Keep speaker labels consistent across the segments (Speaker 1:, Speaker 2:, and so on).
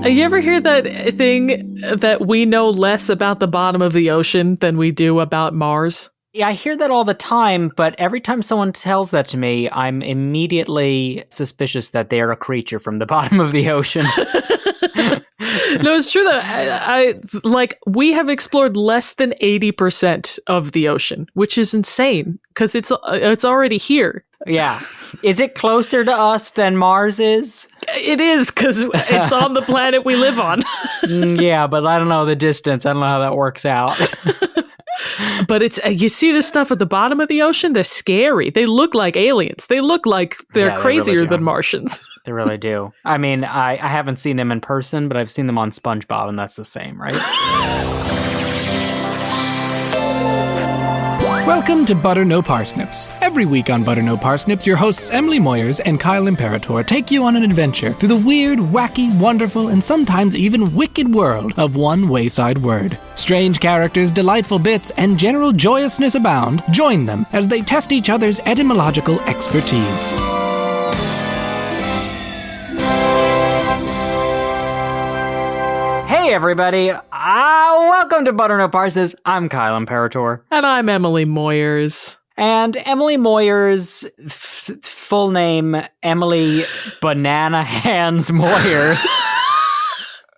Speaker 1: You ever hear that thing that we know less about the bottom of the ocean than we do about Mars?
Speaker 2: Yeah, I hear that all the time, but every time someone tells that to me, I'm immediately suspicious that they are a creature from the bottom of the ocean.
Speaker 1: No, it's true that I like we have explored less than 80% of the ocean, which is insane because it's already here.
Speaker 2: Yeah. Is it closer to us than Mars is?
Speaker 1: It is, because it's on the planet we live on.
Speaker 2: Yeah, but I don't know the distance. I don't know how that works out.
Speaker 1: But it's you see this stuff at the bottom of the ocean, they're scary. They look like aliens. They look like they're crazier really than Martians.
Speaker 2: They really do. I mean, I haven't seen them in person, but I've seen them on SpongeBob, and that's the same, right?
Speaker 3: Welcome to Butter No Parsnips. Every week on Butter No Parsnips, your hosts Emily Moyers and Kyle Imperator take you on an adventure through the weird, wacky, wonderful, and sometimes even wicked world of one wayside word. Strange characters, delightful bits, and general joyousness abound. Join them as they test each other's etymological expertise.
Speaker 2: Hey everybody, welcome to Butter No Parsnips. I'm Kyle Imperator.
Speaker 1: And I'm Emily Moyers.
Speaker 2: And Emily Moyers, full name Emily Banana Hands Moyers,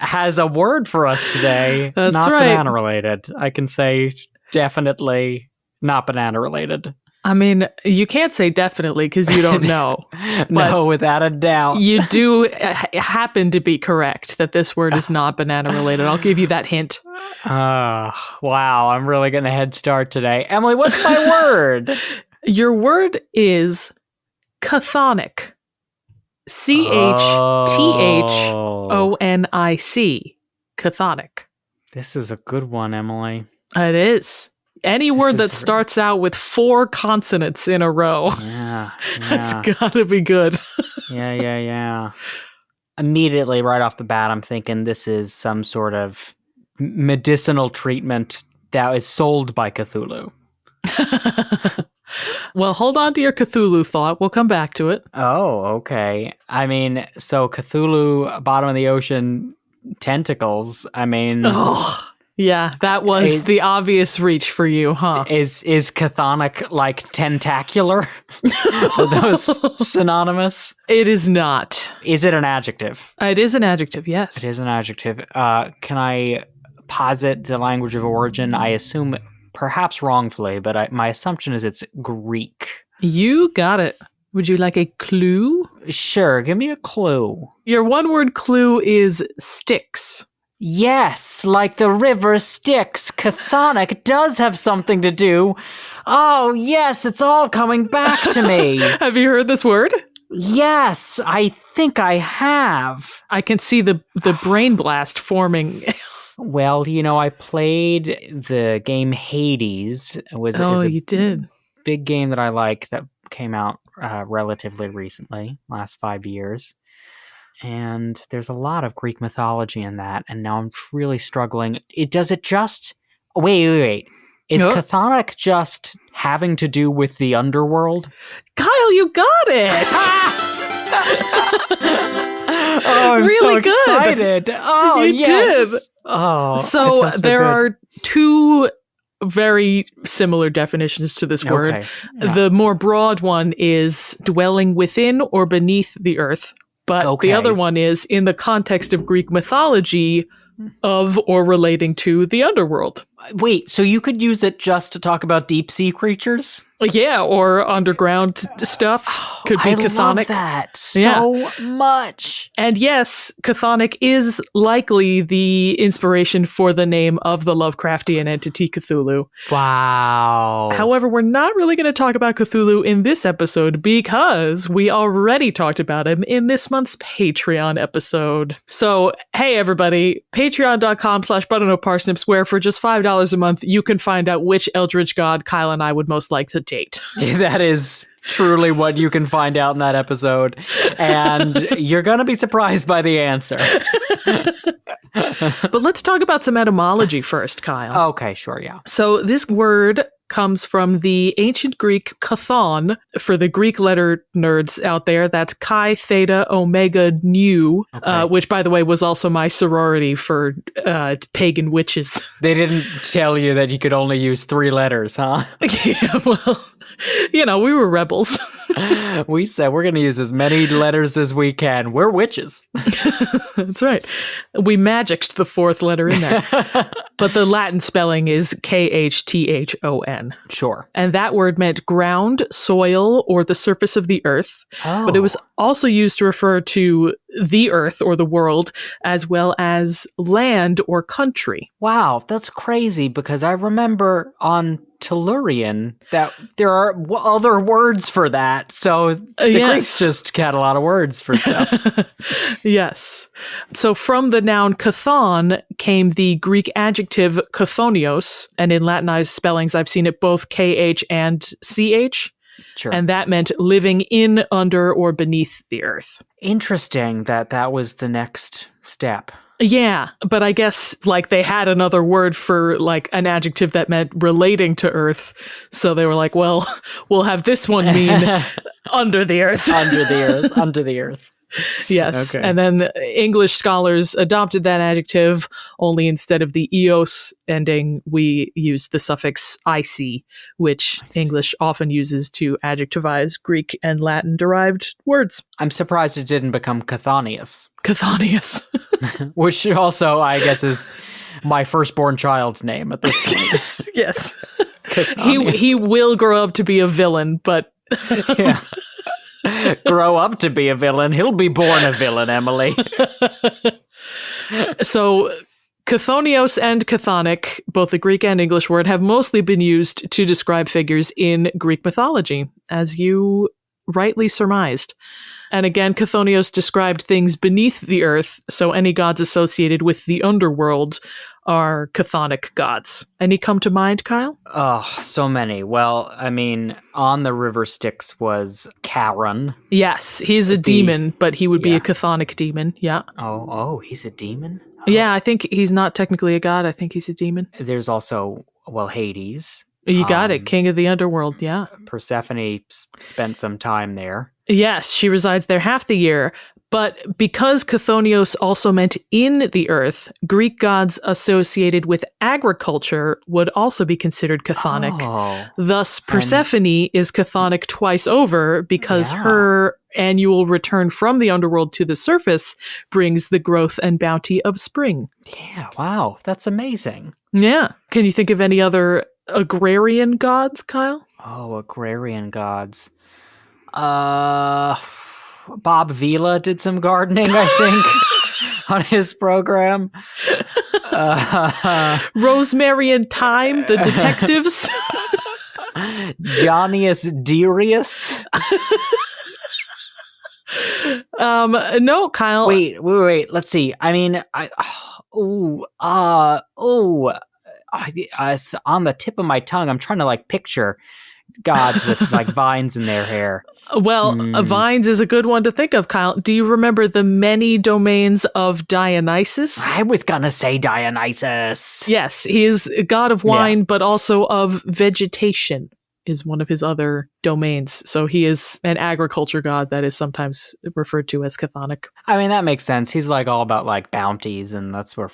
Speaker 2: has a word for us today.
Speaker 1: That's
Speaker 2: not
Speaker 1: right.
Speaker 2: Banana related. I can say definitely not banana related.
Speaker 1: I mean, you can't say definitely because you don't know.
Speaker 2: No, without a doubt.
Speaker 1: You do happen to be correct that this word is not banana related. I'll give you that hint.
Speaker 2: Wow, I'm really getting a head start today. Emily, what's my word?
Speaker 1: Your word is chthonic. Chthonic. Chthonic.
Speaker 2: This is a good one, Emily.
Speaker 1: It is. Any word that starts out with 4 consonants in a row.
Speaker 2: Yeah.
Speaker 1: That's gotta be good.
Speaker 2: Yeah. Immediately, right off the bat, I'm thinking this is some sort of medicinal treatment that is sold by Cthulhu.
Speaker 1: Well, hold on to your Cthulhu thought. We'll come back to it.
Speaker 2: Oh, okay. I mean, so Cthulhu, bottom of the ocean, tentacles. I mean...
Speaker 1: Oh. Yeah, that was the obvious reach for you, huh?
Speaker 2: Is chthonic like tentacular? Are those synonymous?
Speaker 1: It is not.
Speaker 2: Is it an adjective?
Speaker 1: It is an adjective, yes.
Speaker 2: It is an adjective. Can I posit the language of origin? I assume, perhaps wrongfully, but my assumption is it's Greek.
Speaker 1: You got it. Would you like a clue?
Speaker 2: Sure, give me a clue.
Speaker 1: Your one-word clue is Styx.
Speaker 2: Yes, like the river Styx, chthonic does have something to do. Oh, yes, it's all coming back to me.
Speaker 1: Have you heard this word?
Speaker 2: Yes, I think I have.
Speaker 1: I can see the brain blast forming.
Speaker 2: Well, I played the game Hades.
Speaker 1: You did.
Speaker 2: Big game that I like that came out relatively recently, last 5 years. And there's a lot of Greek mythology in that, and now I'm really struggling. Wait. Is chthonic just having to do with the underworld?
Speaker 1: Kyle, you got it!
Speaker 2: Oh, I'm
Speaker 1: really
Speaker 2: so excited.
Speaker 1: Good.
Speaker 2: Oh,
Speaker 1: you
Speaker 2: yes.
Speaker 1: did.
Speaker 2: Oh,
Speaker 1: so there are 2 very similar definitions to this word.
Speaker 2: Okay. Yeah.
Speaker 1: The more broad one is dwelling within or beneath the earth. But the other one is in the context of Greek mythology of or relating to the underworld.
Speaker 2: Wait, so you could use it just to talk about deep sea creatures?
Speaker 1: Yeah, or underground stuff. Could be chthonic.
Speaker 2: I love that so much.
Speaker 1: And yes, chthonic is likely the inspiration for the name of the Lovecraftian entity Cthulhu.
Speaker 2: Wow.
Speaker 1: However, we're not really going to talk about Cthulhu in this episode because we already talked about him in this month's Patreon episode. So, hey everybody, patreon.com/butternoparsnips, where for just $5 a month, you can find out which eldritch god Kyle and I would most like to date.
Speaker 2: That is truly what you can find out in that episode. And you're going to be surprised by the answer.
Speaker 1: But let's talk about some etymology first, Kyle.
Speaker 2: Okay, sure, yeah.
Speaker 1: So this word, comes from the ancient Greek chthon. For the Greek letter nerds out there, that's Chi Theta Omega Nu, which, by the way, was also my sorority for pagan witches.
Speaker 2: They didn't tell you that you could only use 3 letters, huh?
Speaker 1: Yeah, well, we were rebels.
Speaker 2: We said we're going to use as many letters as we can. We're witches.
Speaker 1: That's right. We magicked the 4th letter in there. But the Latin spelling is Khthon.
Speaker 2: Sure.
Speaker 1: And that word meant ground, soil, or the surface of the earth.
Speaker 2: Oh.
Speaker 1: But it was also used to refer to the earth or the world, as well as land or country.
Speaker 2: Wow, that's crazy, because I remember on Tellurian that there are other words for that. So the Greeks just had a lot of words for stuff.
Speaker 1: Yes. So from the noun chthon came the Greek adjective chthonios, and in Latinized spellings I've seen it both KH and CH.
Speaker 2: Sure.
Speaker 1: And that meant living in, under, or beneath the earth.
Speaker 2: Interesting that was the next step.
Speaker 1: Yeah, but I guess they had another word for an adjective that meant relating to Earth. So they were like, well, we'll have this one mean under the earth.
Speaker 2: Under the earth.
Speaker 1: Yes.
Speaker 2: Okay.
Speaker 1: And then English scholars adopted that adjective, only instead of the eos ending, we used the suffix ic, which English often uses to adjectivize Greek and Latin derived words.
Speaker 2: I'm surprised it didn't become Chthonius.
Speaker 1: Chthonius.
Speaker 2: Which also, I guess, is my firstborn child's name at this point.
Speaker 1: Yes. He will grow up to be a villain, but...
Speaker 2: Yeah. Grow up to be a villain. He'll be born a villain, Emily.
Speaker 1: So, chthonios and chthonic, both the Greek and English word, have mostly been used to describe figures in Greek mythology, as you rightly surmised. And again, chthonios described things beneath the earth, so any gods associated with the underworld are chthonic gods. Any come to mind, Kyle?
Speaker 2: Oh, so many. Well, I mean, on the river Styx was Charon.
Speaker 1: Yes, he's a demon, but he would be a chthonic demon, yeah.
Speaker 2: Oh, he's a demon? Oh.
Speaker 1: Yeah, I think he's not technically a god. I think he's a demon.
Speaker 2: There's also, Hades.
Speaker 1: You got it, king of the underworld, yeah.
Speaker 2: Persephone spent some time there.
Speaker 1: Yes, she resides there half the year. But because chthonios also meant in the earth, Greek gods associated with agriculture would also be considered chthonic.
Speaker 2: Oh.
Speaker 1: Thus, Persephone is chthonic twice over because her annual return from the underworld to the surface brings the growth and bounty of spring.
Speaker 2: Yeah, wow, that's amazing.
Speaker 1: Yeah. Can you think of any other agrarian gods, Kyle?
Speaker 2: Oh, agrarian gods. Bob Vila did some gardening, I think, on his program.
Speaker 1: Rosemary and Thyme, the detectives.
Speaker 2: Jonius Darius.
Speaker 1: No, Kyle.
Speaker 2: Wait. Let's see. I mean, on the tip of my tongue, I'm trying to picture gods with vines in their hair.
Speaker 1: Well, vines is a good one to think of, Kyle. Do you remember the many domains of Dionysus?
Speaker 2: I was gonna say Dionysus.
Speaker 1: Yes, he is a god of wine, but also of vegetation is one of his other domains. So he is an agriculture god that is sometimes referred to as chthonic.
Speaker 2: I mean, that makes sense. He's all about bounties, and that's where,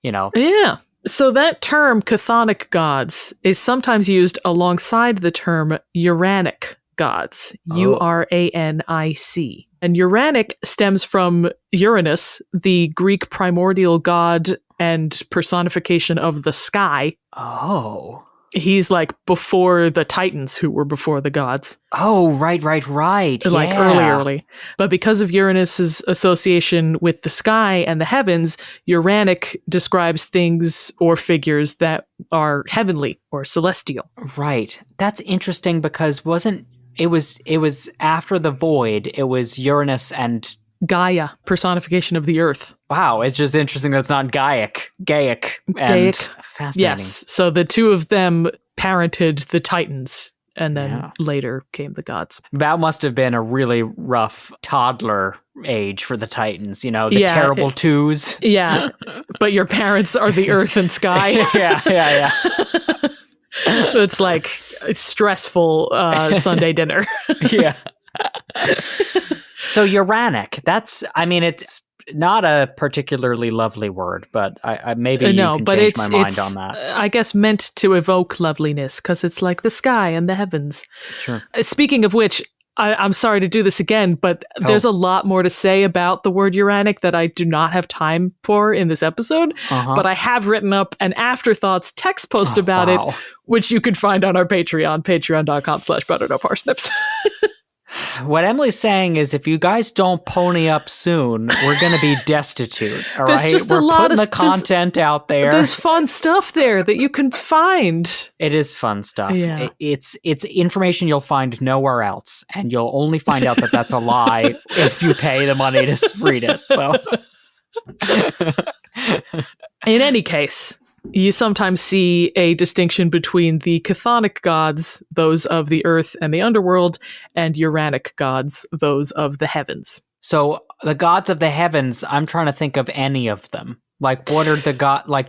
Speaker 1: Yeah. So that term, chthonic gods, is sometimes used alongside the term uranic gods, Uranic. And uranic stems from Uranus, the Greek primordial god and personification of the sky.
Speaker 2: Oh.
Speaker 1: He's before the Titans, who were before the gods.
Speaker 2: Oh, right.
Speaker 1: Early. But because of Uranus's association with the sky and the heavens, Uranic describes things or figures that are heavenly or celestial.
Speaker 2: Right. That's interesting because it was after the void, it was Uranus and
Speaker 1: Gaia, personification of the earth.
Speaker 2: Wow, it's just interesting that's not Gaic. Fascinating.
Speaker 1: Yes, so the two of them parented the Titans, and then later came the gods.
Speaker 2: That must have been a really rough toddler age for the Titans, terrible twos.
Speaker 1: Yeah, but your parents are the earth and sky.
Speaker 2: Yeah.
Speaker 1: It's like stressful Sunday dinner.
Speaker 2: Yeah. So uranic, it's not a particularly lovely word, but I maybe you can change my mind on that.
Speaker 1: I guess meant to evoke loveliness because it's like the sky and the heavens.
Speaker 2: Sure.
Speaker 1: Speaking of which, I'm sorry to do this again, but there's a lot more to say about the word uranic that I do not have time for in this episode. But I have written up an afterthoughts text post about it, which you can find on our Patreon, patreon.com/butternoparsnips.
Speaker 2: What Emily's saying is, if you guys don't pony up soon, we're going to be destitute. All right,
Speaker 1: just
Speaker 2: we're
Speaker 1: a lot
Speaker 2: putting
Speaker 1: of
Speaker 2: the content out there.
Speaker 1: There's fun stuff there that you can find.
Speaker 2: It is fun stuff.
Speaker 1: Yeah.
Speaker 2: It's information you'll find nowhere else, and you'll only find out that that's a lie if you pay the money to read it. So,
Speaker 1: in any case, you sometimes see a distinction between the chthonic gods, those of the earth and the underworld, and uranic gods, those of the heavens.
Speaker 2: So the gods of the heavens, I'm trying to think of any of them. Like, what are the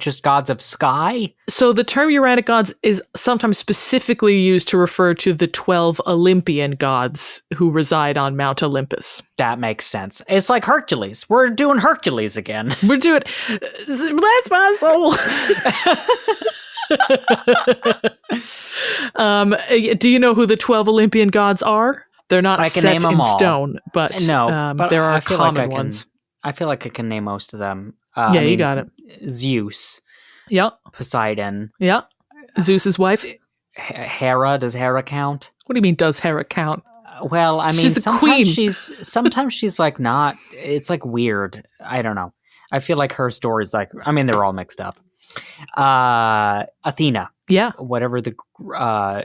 Speaker 2: just gods of sky?
Speaker 1: So the term uranic gods is sometimes specifically used to refer to the 12 Olympian gods who reside on Mount Olympus.
Speaker 2: That makes sense. It's like Hercules. We're doing Hercules again.
Speaker 1: We're doing... Bless my soul! Do you know who the 12 Olympian gods are? They're not
Speaker 2: I can
Speaker 1: set
Speaker 2: name them
Speaker 1: in
Speaker 2: all.
Speaker 1: stone, but,
Speaker 2: but
Speaker 1: there are common ones.
Speaker 2: I feel like I can name most of them.
Speaker 1: You got it.
Speaker 2: Zeus.
Speaker 1: Yep.
Speaker 2: Poseidon.
Speaker 1: Yep. Zeus's wife.
Speaker 2: Hera. Does Hera count?
Speaker 1: What do you mean, does Hera count?
Speaker 2: Well, I mean,
Speaker 1: she's the queen.
Speaker 2: Sometimes she's like not. It's like weird. I don't know. I feel like her story's like. I mean, they're all mixed up. Athena.
Speaker 1: Yeah.
Speaker 2: Whatever the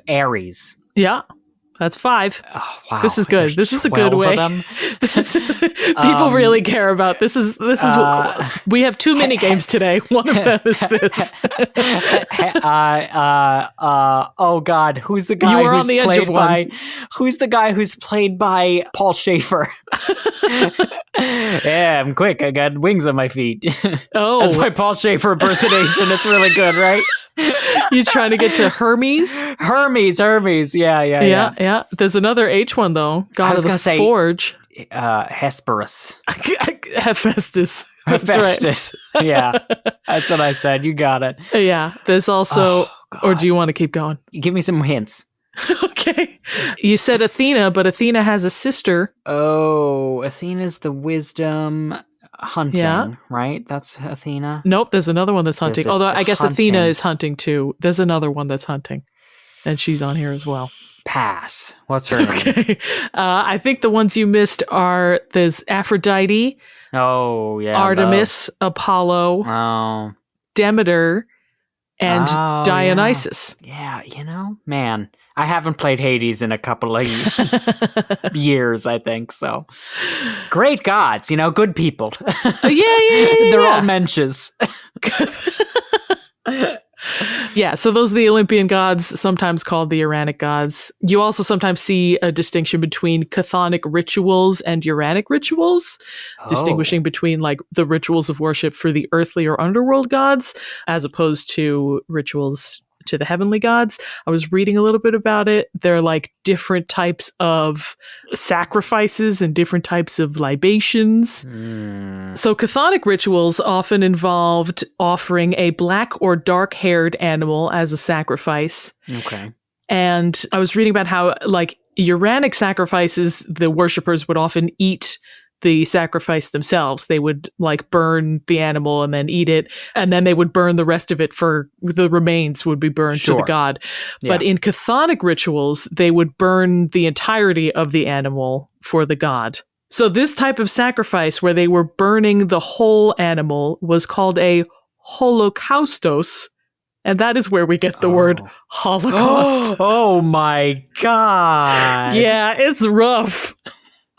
Speaker 2: Ares.
Speaker 1: Yeah. That's 5.
Speaker 2: Oh, wow.
Speaker 1: This is good. This is a good way. People really care about this. We have 2 mini games today. One of them is this.
Speaker 2: Oh God, who's the guy who's played by? Who's the guy who's played by Paul Schaefer? Yeah, I'm quick. I got wings on my feet.
Speaker 1: Oh,
Speaker 2: that's my Paul Schaefer impersonation. It's really good, right?
Speaker 1: You trying to get to Hermes?
Speaker 2: Hermes. Yeah.
Speaker 1: There's another H one though. God of the Forge.
Speaker 2: Hesperus.
Speaker 1: Hephaestus.
Speaker 2: Hephaestus. Right. Yeah, that's what I said. You got it.
Speaker 1: Yeah. There's also, or do you want to keep going?
Speaker 2: Give me some hints.
Speaker 1: Okay. You said Athena, but Athena has a sister.
Speaker 2: Oh, Athena's the wisdom. Hunting, right? That's Athena.
Speaker 1: Nope, there's another one that's hunting. Although I guess Athena is hunting too. There's another one that's hunting, and she's on here as well.
Speaker 2: Pass. What's her name?
Speaker 1: Okay. I think the ones you missed are there's Aphrodite.
Speaker 2: Oh yeah.
Speaker 1: Artemis, Apollo. Demeter, and Dionysus.
Speaker 2: Yeah, man. I haven't played Hades in a couple of years, I think, so. Great gods, good people.
Speaker 1: Yeah.
Speaker 2: They're all mensches.
Speaker 1: Yeah, so those are the Olympian gods, sometimes called the Uranic gods. You also sometimes see a distinction between chthonic rituals and Uranic rituals, distinguishing between like the rituals of worship for the earthly or underworld gods, as opposed to rituals to the heavenly gods. I was reading a little bit about it. There are like different types of sacrifices and different types of libations. So chthonic rituals often involved offering a black or dark-haired animal as a sacrifice.
Speaker 2: Okay.
Speaker 1: And I was reading about how like Uranic sacrifices, the worshippers would often eat the sacrifice themselves. They would like burn the animal and then eat it, and then they would burn the rest of it for the remains would be burned to the god. Yeah. But in chthonic rituals, they would burn the entirety of the animal for the god. So this type of sacrifice where they were burning the whole animal was called a holocaustos, and that is where we get the word Holocaust.
Speaker 2: Oh my God.
Speaker 1: Yeah, it's rough.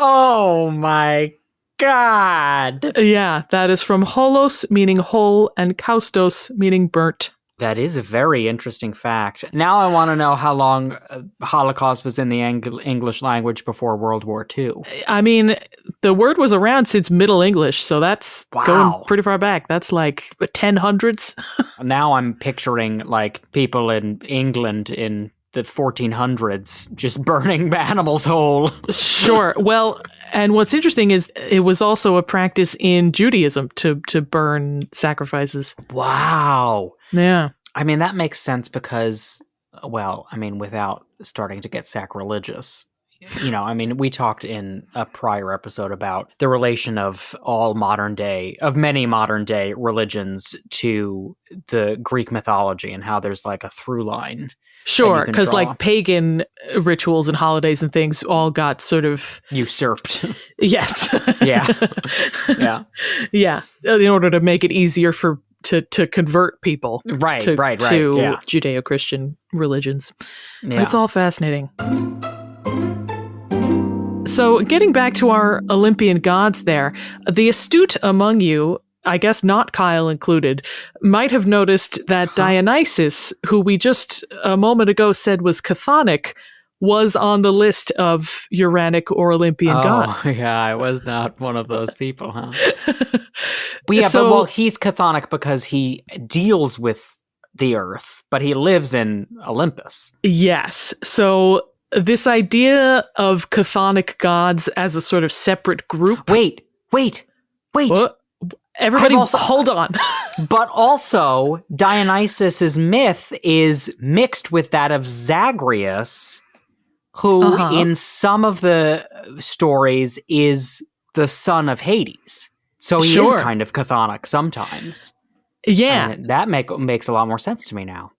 Speaker 2: Oh my God.
Speaker 1: Yeah, that is from holos, meaning whole, and kaustos, meaning burnt.
Speaker 2: That is a very interesting fact. Now I want to know how long Holocaust was in the English language before World War II.
Speaker 1: I mean, the word was around since Middle English, so that's going pretty far back. That's like 1000s.
Speaker 2: Now I'm picturing like people in England in the 1400s just burning animals whole.
Speaker 1: Sure. Well, and what's interesting is it was also a practice in Judaism to burn sacrifices.
Speaker 2: Wow.
Speaker 1: Yeah.
Speaker 2: I mean, that makes sense because, well, I mean, without starting to get sacrilegious, you know, I mean, we talked in a prior episode about the relation of many modern day religions to the Greek mythology and how there's like a through line.
Speaker 1: Sure, because like pagan rituals and holidays and things all got sort of
Speaker 2: usurped.
Speaker 1: Yes.
Speaker 2: Yeah. Yeah.
Speaker 1: Yeah. In order to make it easier to convert people to Judeo-Christian religions. Yeah. It's all fascinating. So getting back to our Olympian gods there, the astute among you, I guess not Kyle included, might have noticed that Dionysus, who we just a moment ago said was chthonic, was on the list of uranic or Olympian gods.
Speaker 2: Yeah, I was not one of those people, huh? But he's chthonic because he deals with the earth, but he lives in Olympus.
Speaker 1: Yes. So this idea of chthonic gods as a sort of separate group.
Speaker 2: Wait.
Speaker 1: What? Everybody hold on.
Speaker 2: But also, Dionysus's myth is mixed with that of Zagreus, who in some of the stories is the son of Hades. So he is kind of chthonic sometimes.
Speaker 1: Yeah.
Speaker 2: And that makes a lot more sense to me now.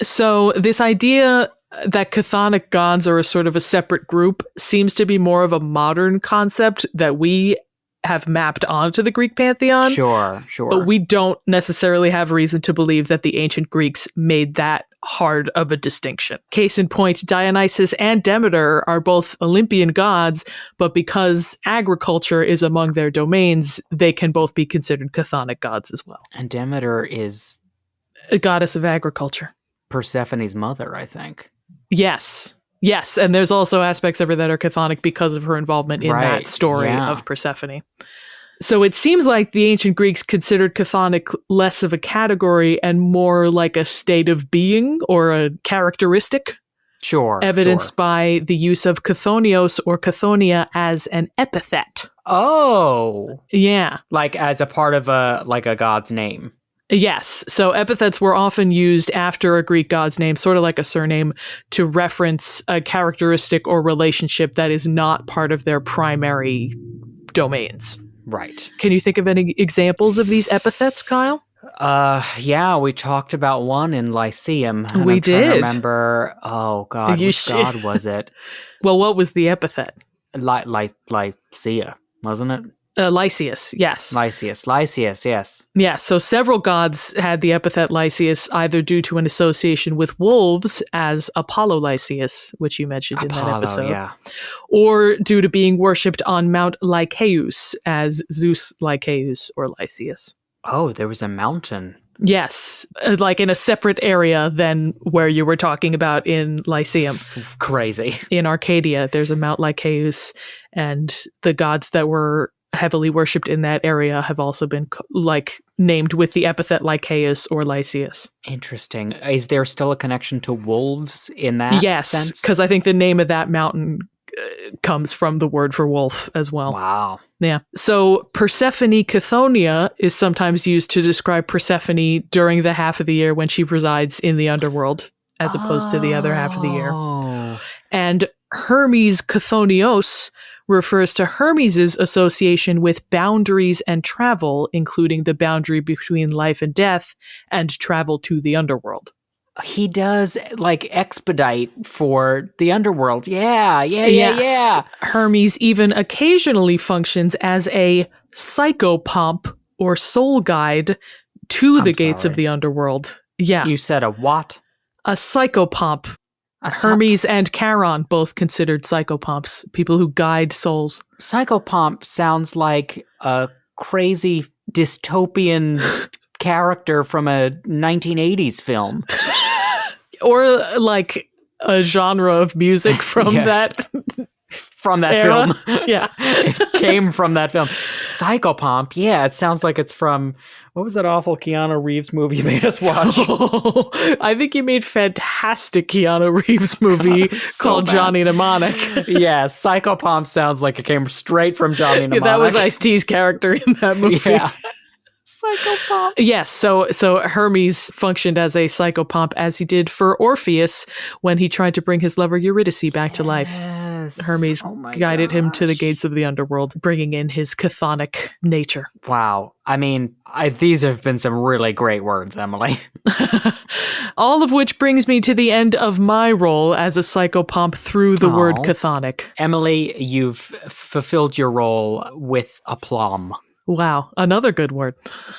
Speaker 1: So this idea that chthonic gods are a sort of a separate group seems to be more of a modern concept that we have mapped onto the Greek pantheon.
Speaker 2: Sure.
Speaker 1: But we don't necessarily have reason to believe that the ancient Greeks made that hard of a distinction. Case in point, Dionysus and Demeter are both Olympian gods, but because agriculture is among their domains, they can both be considered chthonic gods as well.
Speaker 2: And Demeter is
Speaker 1: a goddess of agriculture.
Speaker 2: Persephone's mother, I think.
Speaker 1: Yes, and there's also aspects of her that are chthonic because of her involvement in that story of Persephone. So it seems like the ancient Greeks considered chthonic less of a category and more like a state of being or a characteristic.
Speaker 2: Sure.
Speaker 1: Evidenced by the use of chthonios or chthonia as an epithet.
Speaker 2: Oh.
Speaker 1: Yeah.
Speaker 2: Like as a part of a god's name.
Speaker 1: Yes. So epithets were often used after a Greek god's name, sort of like a surname, to reference a characteristic or relationship that is not part of their primary domains.
Speaker 2: Right.
Speaker 1: Can you think of any examples of these epithets, Kyle?
Speaker 2: Yeah, we talked about one in Lyceum.
Speaker 1: We did.
Speaker 2: I remember. Oh God, which god was it?
Speaker 1: Well, what was the epithet?
Speaker 2: Lycia, wasn't it?
Speaker 1: Lysias, yes.
Speaker 2: Lysias, yes.
Speaker 1: Yeah, so several gods had the epithet Lysias either due to an association with wolves, as Apollo Lysias, which you mentioned in that episode, or due to being worshipped on Mount Lycaeus, as Zeus Lycaeus or Lysias.
Speaker 2: Oh, there was a mountain.
Speaker 1: Yes, like in a separate area than where you were talking about in Lyceum.
Speaker 2: Crazy.
Speaker 1: In Arcadia, there's a Mount Lycaeus, and the gods that were heavily worshipped in that area have also been named with the epithet Lycaeus or Lysias.
Speaker 2: Interesting. Is there still a connection to wolves in that sense?
Speaker 1: Yes, because I think the name of that mountain comes from the word for wolf as well.
Speaker 2: Wow.
Speaker 1: Yeah. So Persephone Chthhonia is sometimes used to describe Persephone during the half of the year when she resides in the underworld, as opposed to the other half of the year. And Hermes Chthonios refers to Hermes' association with boundaries and travel, including the boundary between life and death and travel to the underworld.
Speaker 2: He does expedite for the underworld. Yeah.
Speaker 1: Hermes even occasionally functions as a psychopomp or soul guide to the gates of the underworld. Yeah.
Speaker 2: You said a what?
Speaker 1: A psychopomp. Hermes and Charon both considered psychopomps, people who guide souls.
Speaker 2: Psychopomp sounds like a crazy dystopian character from a 1980s film.
Speaker 1: Or like a genre of music from
Speaker 2: Yes. From that
Speaker 1: era.
Speaker 2: film.
Speaker 1: Yeah.
Speaker 2: It came from that film. Psychopomp. Yeah, it sounds like it's from, what was that awful Keanu Reeves movie you made us watch?
Speaker 1: I think you made fantastic Keanu Reeves movie called
Speaker 2: bad.
Speaker 1: Johnny Mnemonic.
Speaker 2: Yeah, Psychopomp sounds like it came straight from Johnny Mnemonic.
Speaker 1: That was Ice-T's character in that movie.
Speaker 2: Yeah. Psychopomp.
Speaker 1: Yes, so Hermes functioned as a psychopomp, as he did for Orpheus when he tried to bring his lover Eurydice back to life. Hermes guided him to the gates of the underworld, bringing in his chthonic nature.
Speaker 2: Wow. I mean, these have been some really great words, Emily.
Speaker 1: All of which brings me to the end of my role as a psychopomp through the word chthonic.
Speaker 2: Emily, you've fulfilled your role with aplomb.
Speaker 1: Wow, another good word.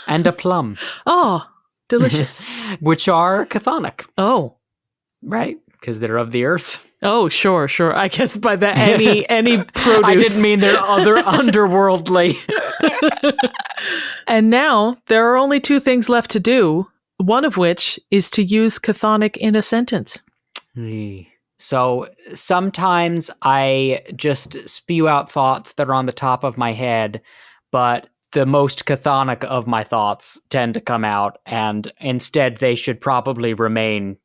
Speaker 2: And aplomb.
Speaker 1: Oh, delicious.
Speaker 2: Which are chthonic.
Speaker 1: Oh.
Speaker 2: Right? Because they're of the earth.
Speaker 1: Oh, sure. I guess by that, any produce.
Speaker 2: I didn't mean they're other underworldly.
Speaker 1: And now there are only two things left to do, one of which is to use chthonic in a sentence.
Speaker 2: So sometimes I just spew out thoughts that are on the top of my head, but the most chthonic of my thoughts tend to come out, and instead they should probably remain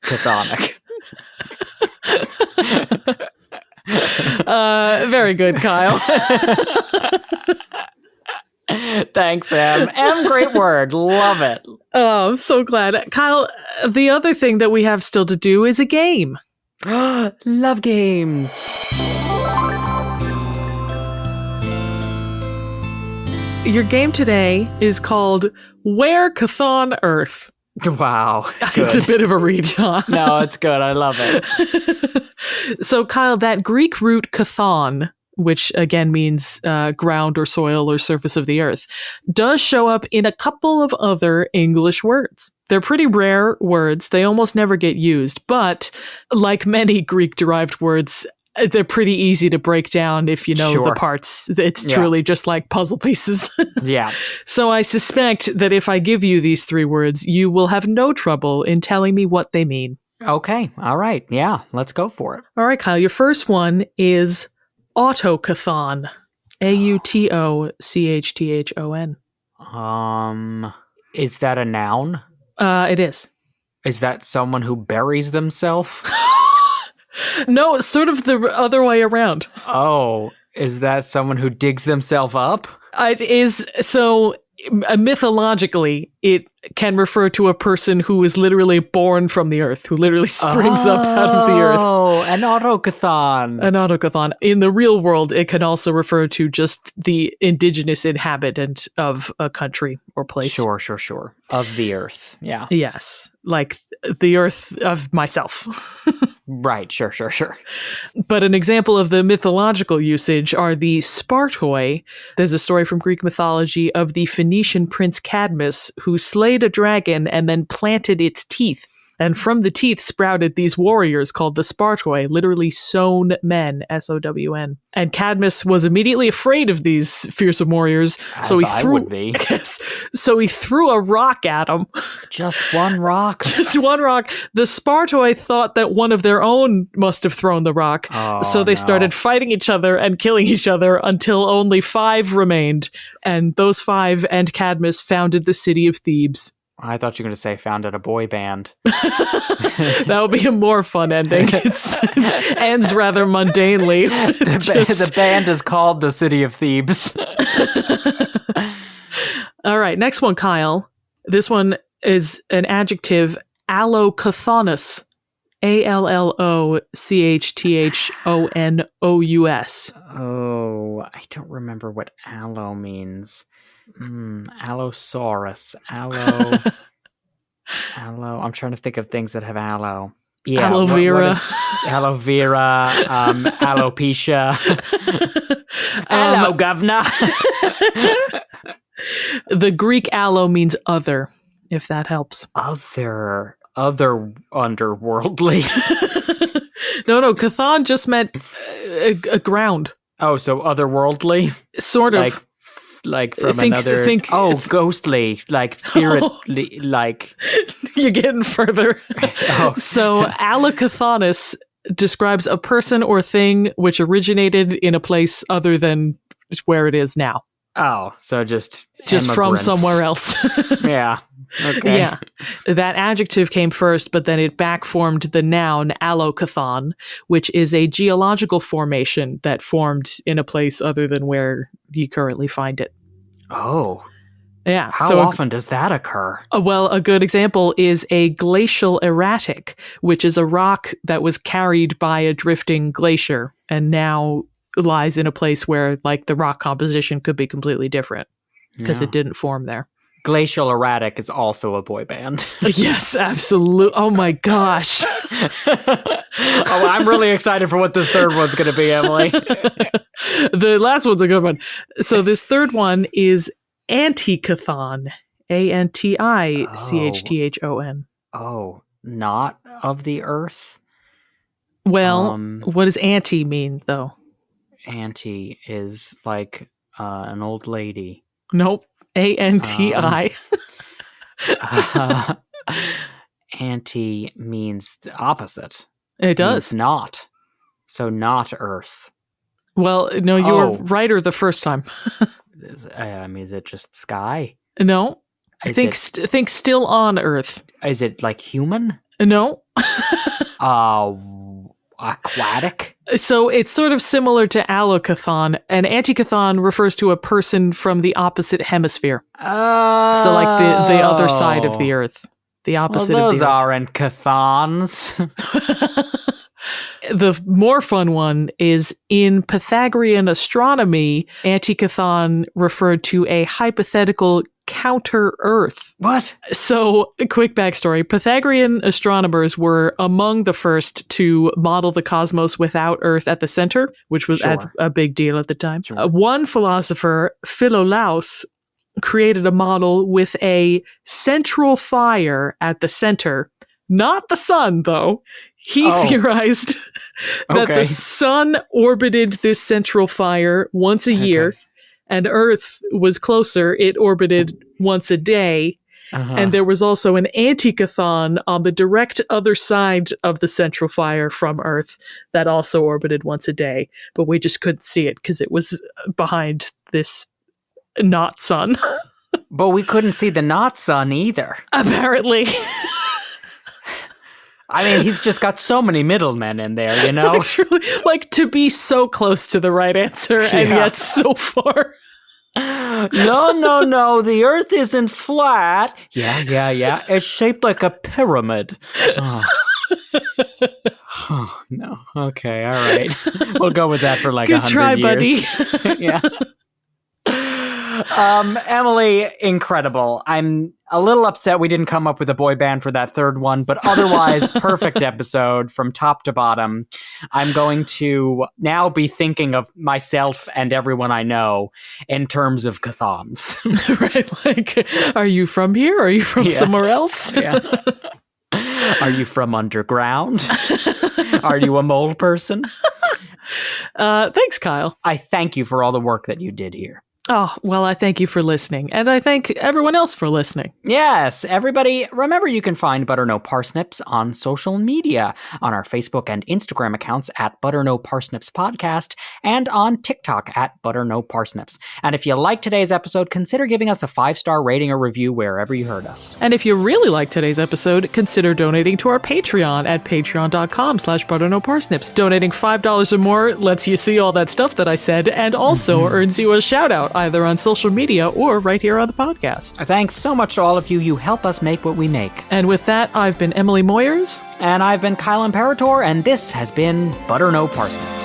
Speaker 2: chthonic.
Speaker 1: Very good, Kyle.
Speaker 2: Thanks, Em. Em, great word. Love it.
Speaker 1: Oh, I'm so glad. Kyle, the other thing that we have still to do is a game.
Speaker 2: Love games.
Speaker 1: Your game today is called Where Chthon Earth.
Speaker 2: Wow.
Speaker 1: Good. It's a bit of a reach, huh?
Speaker 2: No, it's good. I love it.
Speaker 1: So, Kyle, that Greek root chthon, which again means ground or soil or surface of the earth, does show up in a couple of other English words. They're pretty rare words. They almost never get used. But like many Greek-derived words, they're pretty easy to break down if you know the parts. It's truly just like puzzle pieces.
Speaker 2: Yeah.
Speaker 1: So I suspect that if I give you these three words, you will have no trouble in telling me what they mean.
Speaker 2: Okay. All right. Yeah. Let's go for it.
Speaker 1: All right, Kyle. Your first one is autochthon. AUTOCHTHON.
Speaker 2: Is that a noun?
Speaker 1: It is.
Speaker 2: Is that someone who buries themselves?
Speaker 1: No, it's sort of the other way around.
Speaker 2: Oh, is that someone who digs themselves up?
Speaker 1: It is. So mythologically, it can refer to a person who is literally born from the earth, who literally springs up out of the earth.
Speaker 2: Oh, an autochthon.
Speaker 1: An autochthon. In the real world, it can also refer to just the indigenous inhabitant of a country or place.
Speaker 2: Sure. Of the earth. Yeah.
Speaker 1: Yes. Like the earth of myself.
Speaker 2: Right. Sure.
Speaker 1: But an example of the mythological usage are the Spartoi. There's a story from Greek mythology of the Phoenician prince Cadmus who slayed a dragon and then planted its teeth. And from the teeth sprouted these warriors called the Spartoi, literally sown men, S-O-W-N. And Cadmus was immediately afraid of these fearsome warriors.
Speaker 2: So I would be.
Speaker 1: So he threw a rock at them.
Speaker 2: Just one rock?
Speaker 1: Just one rock. The Spartoi thought that one of their own must have thrown the rock. So they started fighting each other and killing each other until only 5 remained. And those 5 and Cadmus founded the city of Thebes.
Speaker 2: I thought you were going to say founded a boy band.
Speaker 1: That would be a more fun ending. It ends rather mundanely.
Speaker 2: The band is called the City of Thebes.
Speaker 1: All right, next one, Kyle. This one is an adjective, allochthonous. ALLOCHTHONOUS.
Speaker 2: Oh, I don't remember what allo means. Allosaurus. Allo. I'm trying to think of things that have allo. Yeah.
Speaker 1: Aloe vera.
Speaker 2: Aloe vera. Alopecia. Hello, governor.
Speaker 1: The Greek allo means other, if that helps.
Speaker 2: Other underworldly.
Speaker 1: No, Chthon just meant a ground.
Speaker 2: Oh, so otherworldly?
Speaker 1: Sort of.
Speaker 2: Like like from another. Ghostly, like spirit, like.
Speaker 1: You're getting further.
Speaker 2: Oh.
Speaker 1: So Chthonic describes a person or thing which originated in a place other than where it is now.
Speaker 2: Oh, so just
Speaker 1: from somewhere else.
Speaker 2: Yeah. Okay.
Speaker 1: Yeah. That adjective came first, but then it backformed the noun allokthon, which is a geological formation that formed in a place other than where you currently find it.
Speaker 2: Oh.
Speaker 1: Yeah.
Speaker 2: How often does that occur?
Speaker 1: Well, a good example is a glacial erratic, which is a rock that was carried by a drifting glacier and now lies in a place where, like, the rock composition could be completely different because it didn't form there.
Speaker 2: Glacial Erratic is also a boy band.
Speaker 1: Yes, absolutely. Oh my gosh.
Speaker 2: I'm really excited for what this third one's going to be, Emily.
Speaker 1: The last one's a good one. So this third one is Antichthon. Antichthon.
Speaker 2: Oh, not of the earth?
Speaker 1: Well, what does anti mean, though?
Speaker 2: Anti is like an old lady.
Speaker 1: Nope. ANTI.
Speaker 2: Anti means opposite.
Speaker 1: It does.
Speaker 2: Means not. So not Earth.
Speaker 1: Well, no, you were righter the first time.
Speaker 2: Is it just sky?
Speaker 1: No. Think still on Earth.
Speaker 2: Is it like human?
Speaker 1: No.
Speaker 2: Aquatic?
Speaker 1: So it's sort of similar to allokthon. An antichthon refers to a person from the opposite hemisphere.
Speaker 2: Oh.
Speaker 1: So like the other side of the Earth. The opposite of the Earth.
Speaker 2: Those aren't chthons.
Speaker 1: The more fun one is in Pythagorean astronomy, antichthon referred to a hypothetical counter-Earth.
Speaker 2: What?
Speaker 1: So, a quick backstory. Pythagorean astronomers were among the first to model the cosmos without Earth at the center, which was a big deal at the time.
Speaker 2: Sure.
Speaker 1: One philosopher, Philolaus, created a model with a central fire at the center. Not the sun, though. He theorized that the sun orbited this central fire once a year, and Earth was closer. It orbited once a day. And there was also an antichthon on the direct other side of the central fire from Earth that also orbited once a day. But we just couldn't see it because it was behind this not sun.
Speaker 2: But we couldn't see the not sun either.
Speaker 1: Apparently.
Speaker 2: I mean, he's just got so many middlemen in there, you know?
Speaker 1: Like, to be so close to the right answer and yet so far.
Speaker 2: No, the Earth isn't flat. Yeah. It's shaped like a pyramid. Oh, no. Okay, all right. We'll go with that for like 100
Speaker 1: try,
Speaker 2: years.
Speaker 1: Buddy.
Speaker 2: Yeah. Emily, incredible. I'm a little upset we didn't come up with a boy band for that third one, but otherwise, perfect episode from top to bottom. I'm going to now be thinking of myself and everyone I know in terms of chthons.
Speaker 1: Right? Like, are you from here? Are you from somewhere else?
Speaker 2: Yeah. Are you from underground? Are you a mole person?
Speaker 1: Thanks, Kyle.
Speaker 2: I thank you for all the work that you did here.
Speaker 1: Oh, well, I thank you for listening, and I thank everyone else for listening.
Speaker 2: Yes, everybody, remember you can find Butter No Parsnips on social media, on our Facebook and Instagram accounts at Butter No Parsnips Podcast, and on TikTok at Butter No Parsnips. And if you like today's episode, consider giving us a 5-star rating or review wherever you heard us.
Speaker 1: And if you really like today's episode, consider donating to our Patreon at patreon.com/butternoparsnips. Donating $5 or more lets you see all that stuff that I said, and also earns you a shout out either on social media or right here on the podcast.
Speaker 2: Thanks so much to all of you. You help us make what we make.
Speaker 1: And with that, I've been Emily Moyers.
Speaker 2: And I've been Kyle Imperator, and this has been Butter No Parsnips.